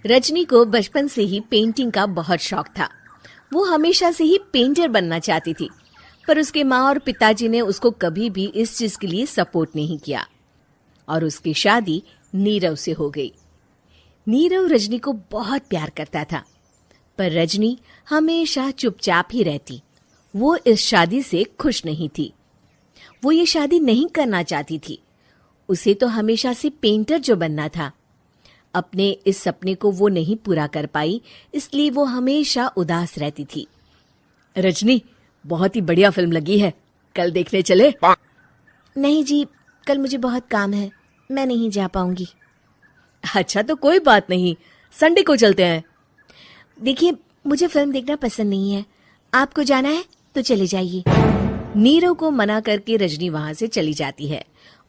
रजनी को बचपन से ही पेंटिंग का बहुत शौक था। वो हमेशा से ही पेंटर बनना चाहती थी, पर उसके माँ और पिताजी ने उसको कभी भी इस चीज के लिए सपोर्ट नहीं किया और उसकी शादी नीरव से हो गई। नीरव रजनी को बहुत प्यार करता था, पर रजनी हमेशा चुपचाप ही रहती। वो इस शादी से खुश नहीं थी। वो ये शादी नहीं करना चाहती थी। उसे तो हमेशा से पेंटर जो बनना था। अपने इस सपने को वो नहीं पूरा कर पाई, इसलिए वो हमेशा उदास रहती थी। रजनी, बहुत ही बढ़िया फिल्म लगी है, कल देखने चले? नहीं जी, कल मुझे बहुत काम है, मैं नहीं जा पाऊंगी। अच्छा तो कोई बात नहीं, संडे को चलते हैं। देखिए, मुझे फिल्म देखना पसंद नहीं है। आपको जाना है तो चले जाइए। नीरव को मना करके रजनी वहां से चली जाती है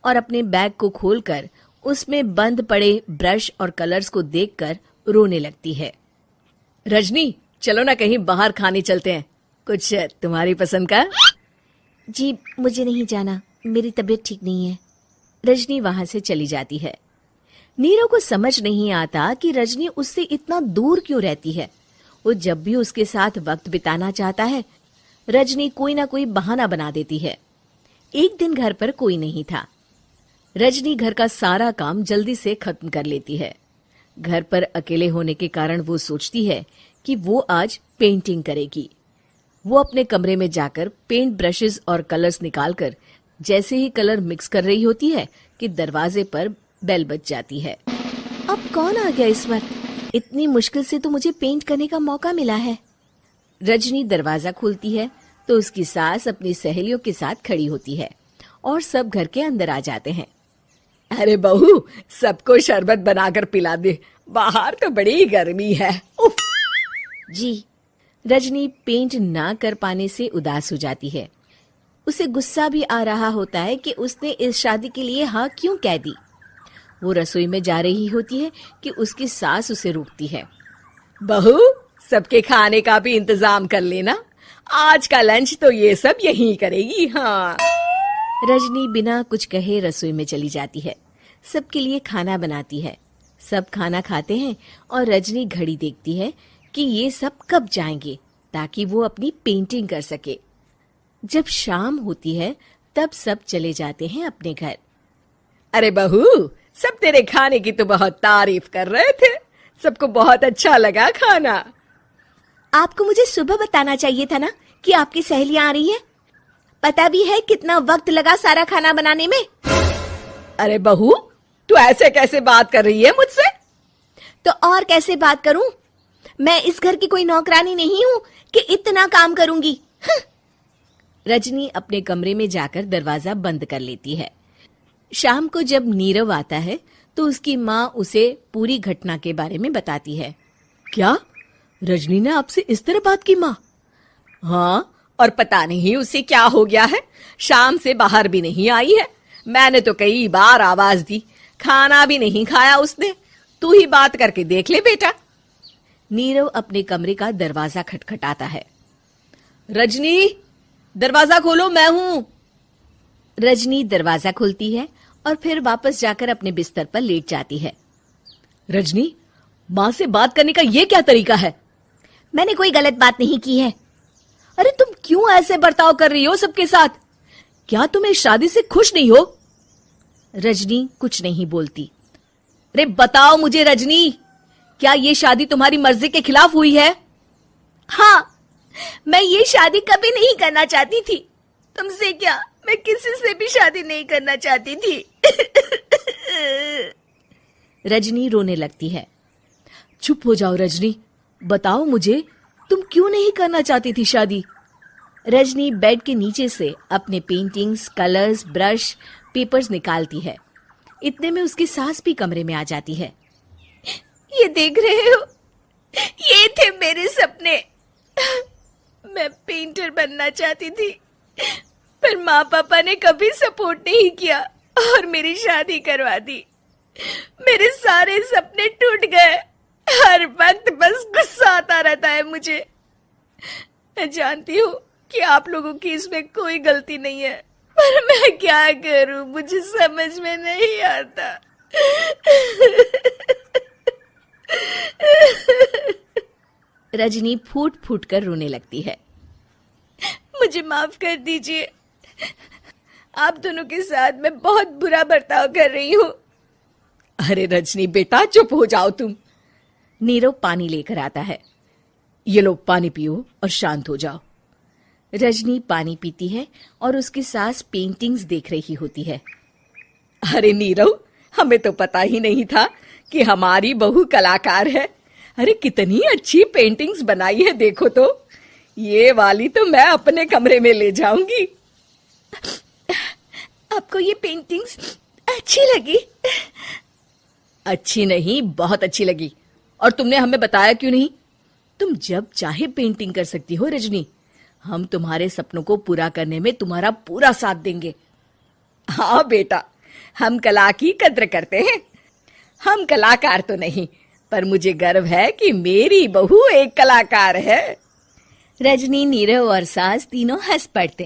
और अपने बैग को खोलकर उसमें बंद पड़े ब्रश और कलर्स को देखकर रोने लगती है। रजनी, चलो ना कहीं बाहर खाने चलते हैं, कुछ तुम्हारी पसंद का। जी, मुझे नहीं जाना, मेरी तबीयत ठीक नहीं है। रजनी वहां से चली जाती है। नीरव को समझ नहीं आता कि रजनी उससे इतना दूर क्यों रहती है। वो जब भी उसके साथ वक्त बिताना चाहता है, रजनी कोई ना कोई बहाना बना देती है। एक दिन घर पर कोई नहीं था। रजनी घर का सारा काम जल्दी से खत्म कर लेती है। घर पर अकेले होने के कारण वो सोचती है कि वो आज पेंटिंग करेगी। वो अपने कमरे में जाकर पेंट ब्रशेस और कलर्स निकालकर जैसे ही कलर मिक्स कर रही होती है कि दरवाजे पर बेल बज जाती है। अब कौन आ गया इस वक्त? इतनी मुश्किल से तो मुझे पेंट करने का मौका मिला है। रजनी दरवाजा खोलती है तो उसकी सास अपनी सहेलियों के साथ खड़ी होती है और सब घर के अंदर आ जाते हैं। अरे बहू, सबको शरबत बनाकर पिला दे, बाहर तो बड़ी गर्मी है। उफ। जी। रजनी पेंट ना कर पाने से उदास हो जाती है। उसे गुस्सा भी आ रहा होता है कि उसने इस शादी के लिए हाँ क्यों कह दी। वो रसोई में जा रही होती है कि उसकी सास उसे रोकती है। बहू, सबके खाने का भी इंतजाम कर लेना, आज का लंच तो ये सब यहीं करेगी। हाँ। रजनी बिना कुछ कहे रसोई में चली जाती है। सबके लिए खाना बनाती है। सब खाना खाते हैं और रजनी घड़ी देखती है कि ये सब कब जाएंगे ताकि वो अपनी पेंटिंग कर सके। जब शाम होती है तब सब चले जाते हैं अपने घर। अरे बहू, सब तेरे खाने की तो बहुत तारीफ कर रहे थे, सबको बहुत अच्छा लगा खाना। आपको मुझे सुबह बताना चाहिए था ना कि आपकी सहेलियां आ रही हैं। पता भी है कितना वक्त लगा सारा खाना बनाने में। अरे बहू, तू ऐसे कैसे बात कर रही है मुझसे? तो और कैसे बात करूं? मैं इस घर की कोई नौकरानी नहीं हूं कि इतना काम करूंगी। रजनी अपने कमरे में जाकर दरवाजा बंद कर लेती है। शाम को जब नीरव आता है तो उसकी माँ उसे पूरी घटना के बारे में बताती है। क्या रजनी ने आपसे इस तरह बात की माँ? हाँ, और पता नहीं उसे क्या हो गया है, शाम से बाहर भी नहीं आई है। मैंने तो कई बार आवाज दी, खाना भी नहीं खाया उसने। तू ही बात करके देख ले बेटा। नीरव अपने कमरे का दरवाजा खटखटाता है। रजनी, दरवाजा खोलो, मैं हूं। रजनी दरवाजा खोलती है और फिर वापस जाकर अपने बिस्तर पर लेट जाती है। रजनी, माँ से बात करने का ये क्या तरीका है? मैंने कोई गलत बात नहीं की है। अरे तुम क्यों ऐसे बर्ताव कर रही हो सबके साथ? क्या तुम इस शादी से खुश नहीं हो? रजनी कुछ नहीं बोलती। अरे बताओ मुझे रजनी, क्या ये शादी तुम्हारी मर्जी के खिलाफ हुई है? हाँ, मैं ये शादी कभी नहीं करना चाहती थी। तुमसे क्या, मैं किसी से भी शादी नहीं करना चाहती थी। रजनी रोने लगती है। चुप हो जाओ रजनी, बताओ मुझे, तुम क्यों नहीं करना चाहती थी शादी? रजनी बेड के नीचे से अपने पेंटिंग्स, कलर्स, ब्रश, पेपर्स निकालती है। इतने में उसकी सास भी कमरे में आ जाती है। ये देख रहे हो, ये थे मेरे सपने। मैं पेंटर बनना चाहती थी, पर माँ पापा ने कभी सपोर्ट नहीं किया और मेरी शादी करवा दी। मेरे सारे सपने टूट गए। हर वक्त बस गुस्सा आता रहता है मुझे। मैं जानती हूँ कि आप लोगों की इसमें कोई गलती नहीं है, पर मैं क्या करूं, मुझे समझ में नहीं आता। रजनी फूट फूट कर रोने लगती है। मुझे माफ कर दीजिए, आप दोनों के साथ मैं बहुत बुरा बर्ताव कर रही हूँ। अरे रजनी बेटा चुप हो जाओ तुम। नीरव पानी लेकर आता है। ये लो पानी पियो और शांत हो जाओ। रजनी पानी पीती है और उसकी सास पेंटिंग्स देख रही होती है। अरे नीरव, हमें तो पता ही नहीं था कि हमारी बहू कलाकार है। अरे कितनी अच्छी पेंटिंग्स बनाई है, देखो तो। ये वाली तो मैं अपने कमरे में ले जाऊंगी। आपको ये पेंटिंग्स अच्छी लगी? अच्छी नहीं, बहुत अच्छी लगी। और तुमने हमें बताया क्यों नहीं? तुम जब चाहे पेंटिंग कर सकती हो रजनी। हम तुम्हारे सपनों को पूरा करने में तुम्हारा पूरा साथ देंगे। हाँ बेटा, हम कला की कद्र करते हैं। हम कलाकार तो नहीं, पर मुझे गर्व है कि मेरी बहू एक कलाकार है। रजनी, नीरव और सास तीनों हंस पड़ते।